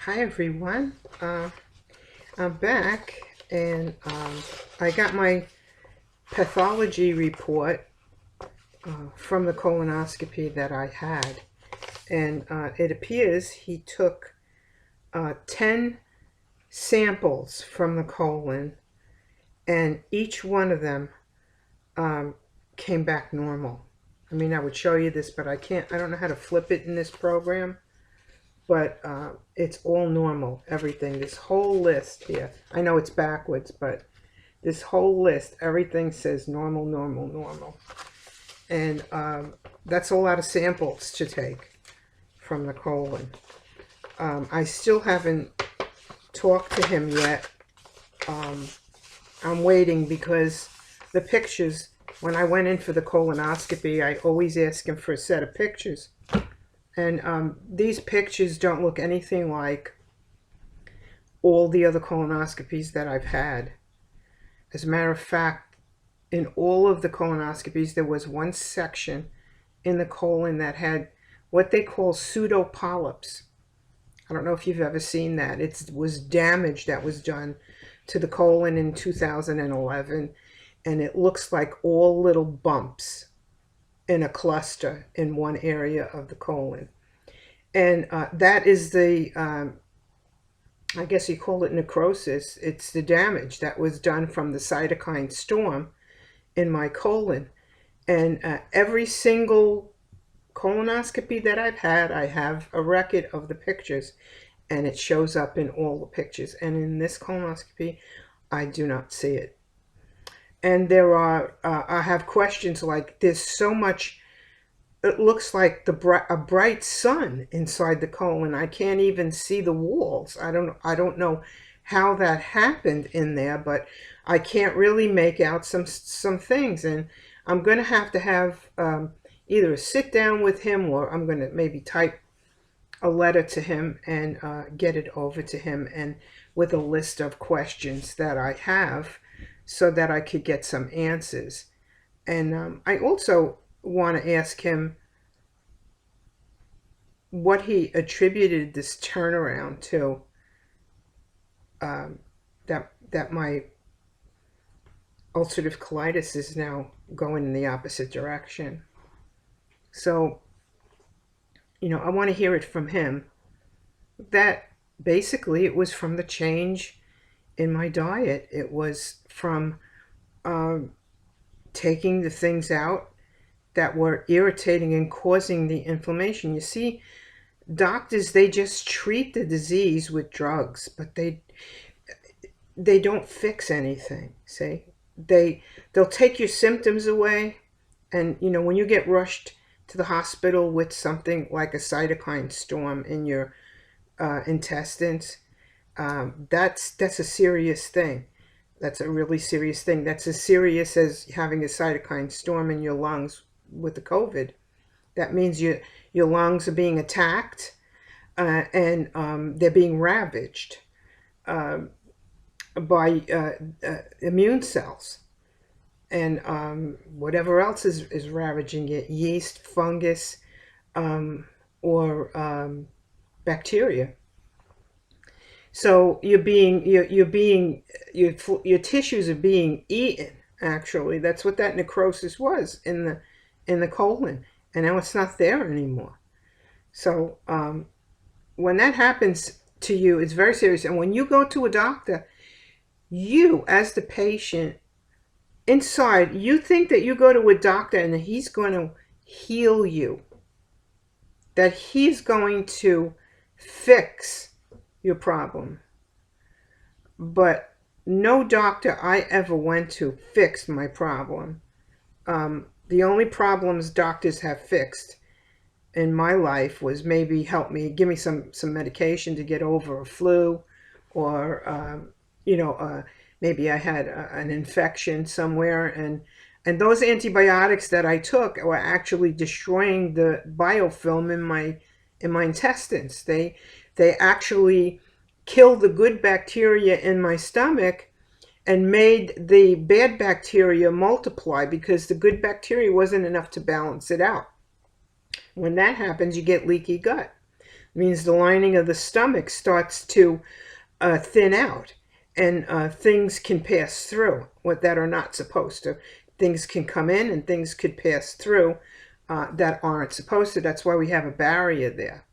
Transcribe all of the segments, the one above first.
Hi everyone, I'm back and I got my pathology report from the colonoscopy that I had, and it appears he took 10 samples from the colon, and each one of them came back normal. I mean, I would show you this, but I don't know how to flip it in this program. But it's all normal, everything. This whole list here, I know it's backwards, but this whole list, everything says normal, normal, normal. And that's a lot of samples to take from the colon. I still haven't talked to him yet. I'm waiting because the pictures, when I went in for the colonoscopy, I always ask him for a set of pictures. And these pictures don't look anything like all the other colonoscopies that I've had. As a matter of fact, in all of the colonoscopies, there was one section in the colon that had what they call pseudo polyps. I don't know if you've ever seen that. It was damage that was done to the colon in 2011, and it looks like all little bumps in a cluster in one area of the colon. And that is the, I guess you call it necrosis. It's the damage that was done from the cytokine storm in my colon. And every single colonoscopy that I've had, I have a record of the pictures, and it shows up in all the pictures. And in this colonoscopy, I do not see it. And there are, I have questions like, there's so much, it looks like a bright sun inside the colon. I can't even see the walls. I don't know how that happened in there, but I can't really make out some things. And I'm going to have either a sit down with him, or I'm going to maybe type a letter to him and get it over to him, and with a list of questions that I have, so that I could get some answers. And I also want to ask him what he attributed this turnaround to, that my ulcerative colitis is now going in the opposite direction. So, I want to hear it from him, that basically it was from the change in my diet. It was from taking the things out that were irritating and causing the inflammation. You see, doctors, they just treat the disease with drugs, but they don't fix anything. See, they'll take your symptoms away, and when you get rushed to the hospital with something like a cytokine storm in your intestines, that's a serious thing. That's a really serious thing. That's as serious as having a cytokine storm in your lungs with the COVID. That means your lungs are being attacked, and they're being ravaged by immune cells, and whatever else is ravaging it, yeast, fungus, or bacteria. So your tissues are being eaten. Actually, that's what that necrosis was in the colon, and now it's not there anymore. So when that happens to you, it's very serious. And when you go to a doctor, you, as the patient, inside, you think that you go to a doctor and that he's going to heal you, that he's going to fix your problem. But no doctor I ever went to fixed my problem. The only problems doctors have fixed in my life was maybe give me some medication to get over a flu, or maybe I had an infection somewhere, and those antibiotics that I took were actually destroying the biofilm in my intestines. They actually killed the good bacteria in my stomach and made the bad bacteria multiply, because the good bacteria wasn't enough to balance it out. When that happens, you get leaky gut. It means the lining of the stomach starts to thin out, and things can pass through that are not supposed to. Things can come in and things could pass through that aren't supposed to. That's why we have a barrier there.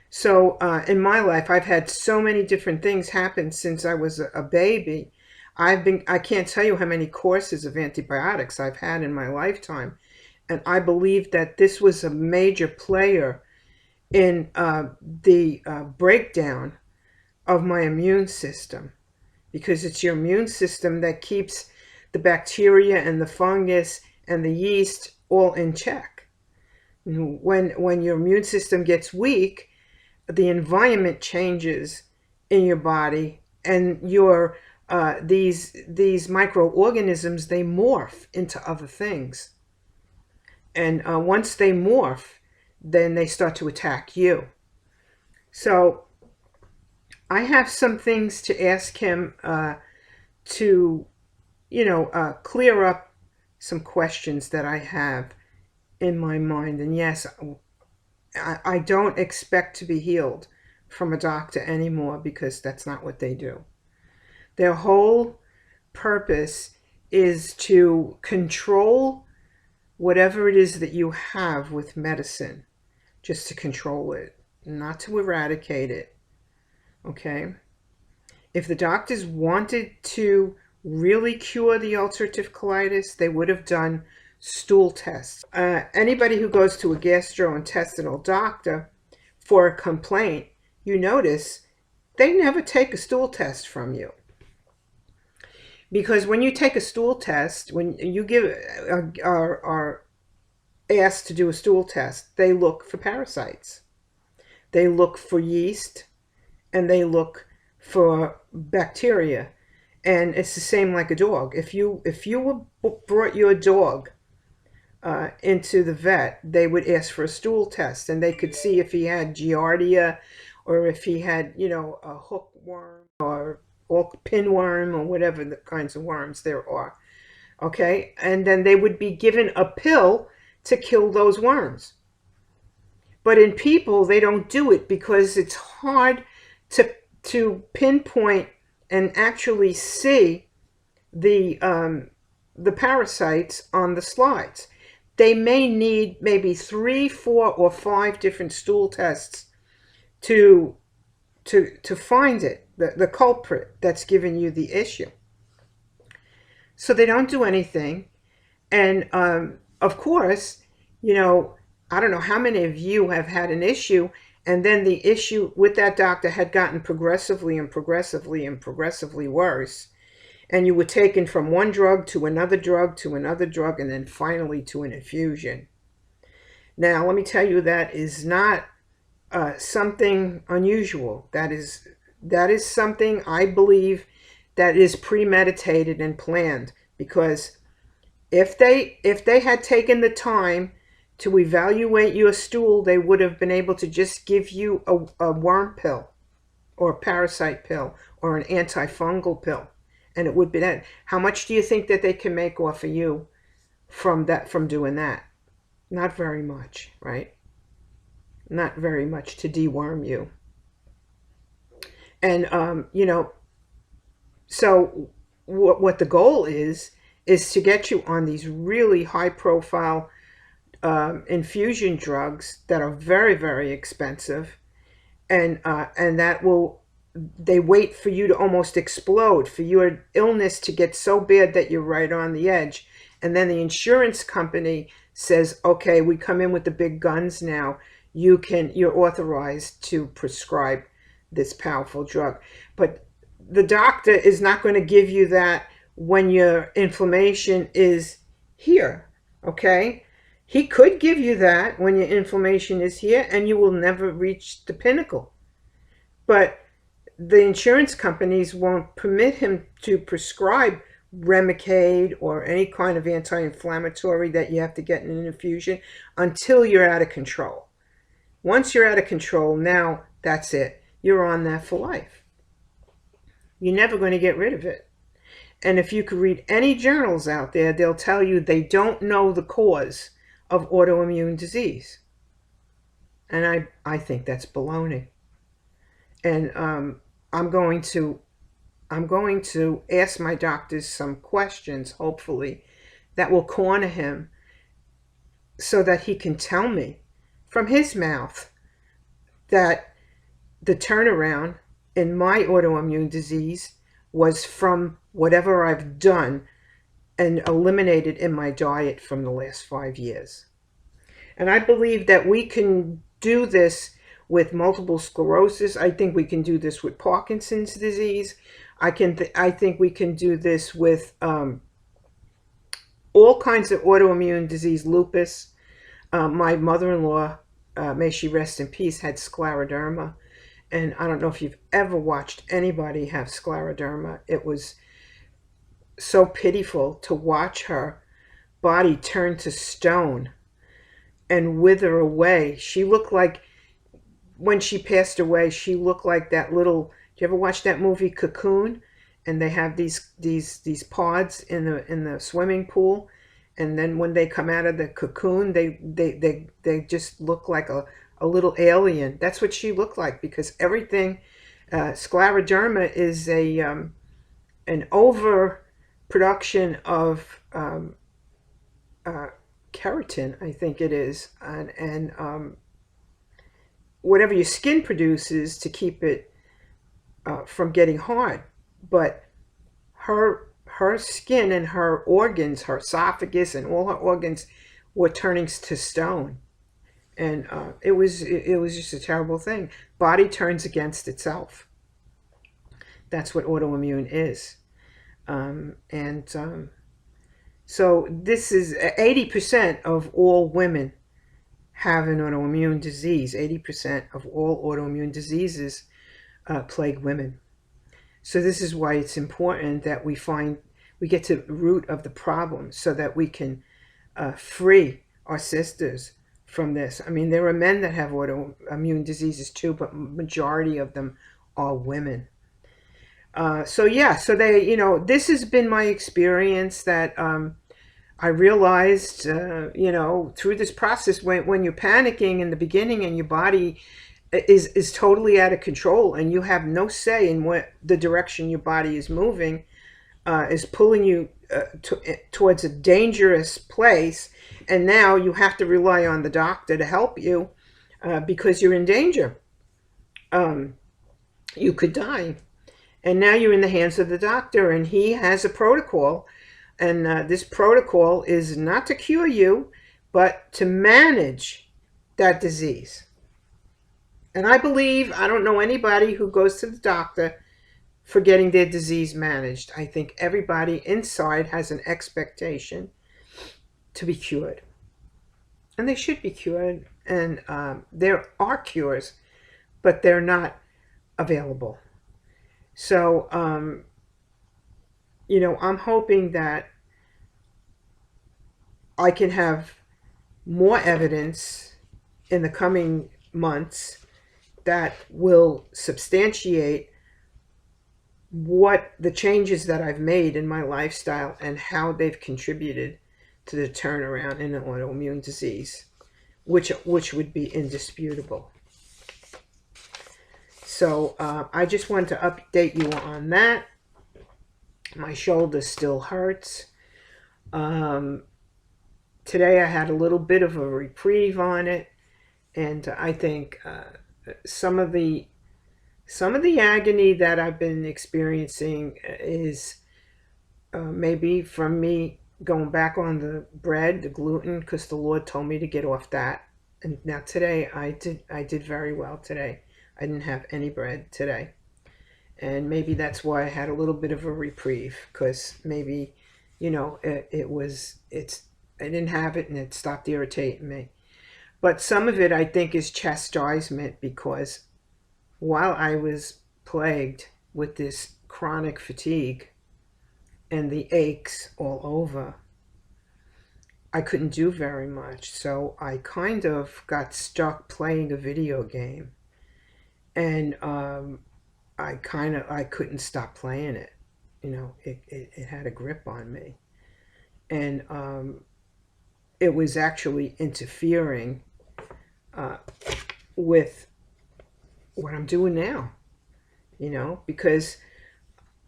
So in my life, I've had so many different things happen since I was a baby. I can't tell you how many courses of antibiotics I've had in my lifetime. And I believe that this was a major player in the breakdown of my immune system, because it's your immune system that keeps the bacteria and the fungus and the yeast all in check. When your immune system gets weak, the environment changes in your body, and your these microorganisms, they morph into other things. And once they morph, then they start to attack you. So I have some things to ask him to, clear up some questions that I have in my mind. And yes, I don't expect to be healed from a doctor anymore, because that's not what they do. Their whole purpose is to control whatever it is that you have with medicine, just to control it, not to eradicate it. Okay? If the doctors wanted to really cure the ulcerative colitis, they would have done stool tests. Anybody who goes to a gastrointestinal doctor for a complaint, you notice they never take a stool test from you. Because when you take a stool test, when you are asked to do a stool test, they look for parasites. They look for yeast, and they look for bacteria. And it's the same like a dog. If you brought your dog into the vet, they would ask for a stool test, and they could see if he had giardia, or if he had, a hookworm, or pinworm, or whatever the kinds of worms there are. Okay? And then they would be given a pill to kill those worms. But in people, they don't do it, because it's hard to pinpoint and actually see the parasites on the slides. They may need maybe 3, 4, or 5 different stool tests to find it, the culprit that's giving you the issue. So they don't do anything. And of course, I don't know how many of you have had an issue, and then the issue with that doctor had gotten progressively and progressively and progressively worse. And you were taken from one drug to another drug to another drug, and then finally to an infusion. Now, let me tell you, that is not something unusual. That is something, I believe, that is premeditated and planned. Because if they had taken the time to evaluate your stool, they would have been able to just give you a worm pill, or a parasite pill, or an antifungal pill, and it would be that. How much do you think that they can make off of you from doing that? Not very much, right? Not very much to deworm you. And so what the goal is to get you on these really high profile infusion drugs that are very, very expensive, and they wait for you to almost explode, for your illness to get so bad that you're right on the edge, and then the insurance company says, okay, we come in with the big guns now. You're authorized to prescribe this powerful drug. But the doctor is not going to give you that when your inflammation is here, okay? He could give you that when your inflammation is here, and you will never reach the pinnacle. But the insurance companies won't permit him to prescribe Remicade or any kind of anti-inflammatory that you have to get in an infusion until you're out of control. Once you're out of control, now that's it. You're on that for life. You're never going to get rid of it. And if you could read any journals out there, they'll tell you they don't know the cause of autoimmune disease. And I think that's baloney. And I'm going to I'm going to ask my doctors some questions, hopefully, that will corner him so that he can tell me from his mouth that the turnaround in my autoimmune disease was from whatever I've done and eliminated in my diet from the last 5 years. And I believe that we can do this with multiple sclerosis. I think we can do this with Parkinson's disease. I think we can do this with all kinds of autoimmune disease, lupus. My mother-in-law, may she rest in peace, had scleroderma. And I don't know if you've ever watched anybody have scleroderma. It was so pitiful to watch her body turn to stone and wither away. She looked like, when she passed away, she looked like that little. Do you ever watch that movie Cocoon? And they have these pods in the swimming pool, and then when they come out of the cocoon, they just look like a little alien. That's what she looked like, because everything. Scleroderma is a an overproduction of keratin, I think it is, and whatever your skin produces to keep it from getting hard. But her skin and her organs, her esophagus and all her organs, were turning to stone, and it was just a terrible thing. Body turns against itself. That's what autoimmune is, and so this is 80% of all women have an autoimmune disease. 80% of all autoimmune diseases plague women. So this is why it's important that we get to the root of the problem so that we can free our sisters from this. I mean, there are men that have autoimmune diseases too, but majority of them are women. So yeah, so this has been my experience that I realized, through this process, when you're panicking in the beginning and your body is totally out of control and you have no say in what the direction your body is moving, is pulling you towards a dangerous place, and now you have to rely on the doctor to help you because you're in danger. You could die. And now you're in the hands of the doctor, and he has a protocol. And this protocol is not to cure you, but to manage that disease. And I don't know anybody who goes to the doctor for getting their disease managed. I think everybody inside has an expectation to be cured. And they should be cured. And there are cures, but they're not available. So, I'm hoping that I can have more evidence in the coming months that will substantiate what the changes that I've made in my lifestyle and how they've contributed to the turnaround in an autoimmune disease, which would be indisputable. So I just wanted to update you on that. My shoulder still hurts. Today I had a little bit of a reprieve on it, and I think some of the agony that I've been experiencing is maybe from me going back on the bread, the gluten, because the Lord told me to get off that. And now today I did very well today. I didn't have any bread today. And maybe that's why I had a little bit of a reprieve, because maybe, I didn't have it and it stopped irritating me. But some of it I think is chastisement, because while I was plagued with this chronic fatigue and the aches all over, I couldn't do very much. So I kind of got stuck playing a video game. And I couldn't stop playing it. It had a grip on me. And it was actually interfering with what I'm doing now, because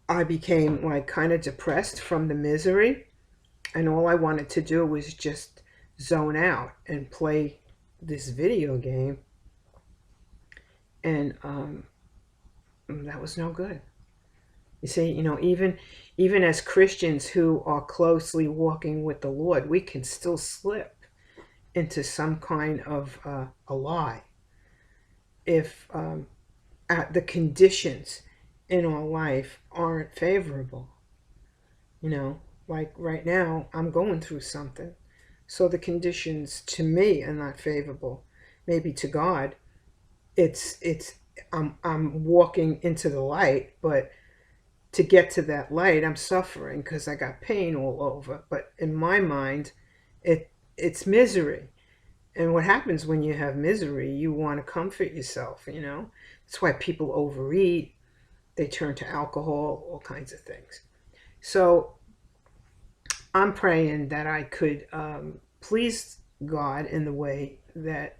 I became like kind of depressed from the misery, and all I wanted to do was just zone out and play this video game, and that was no good. You see, even as Christians who are closely walking with the Lord, we can still slip into some kind of a lie if the conditions in our life aren't favorable. Like right now, I'm going through something, so the conditions to me are not favorable. Maybe to God, it's I'm walking into the light, but to get to that light, I'm suffering because I got pain all over. But in my mind, it's misery. And what happens when you have misery, you want to comfort yourself. That's why people overeat, they turn to alcohol, all kinds of things. So I'm praying that I could please God in the way that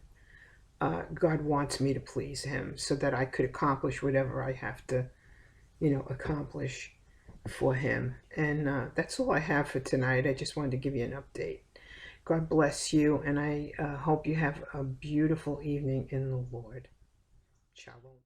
God wants me to please Him, so that I could accomplish whatever I have to, accomplish for Him. And that's all I have for tonight. I just wanted to give you an update. God bless you, and I hope you have a beautiful evening in the Lord. Shalom.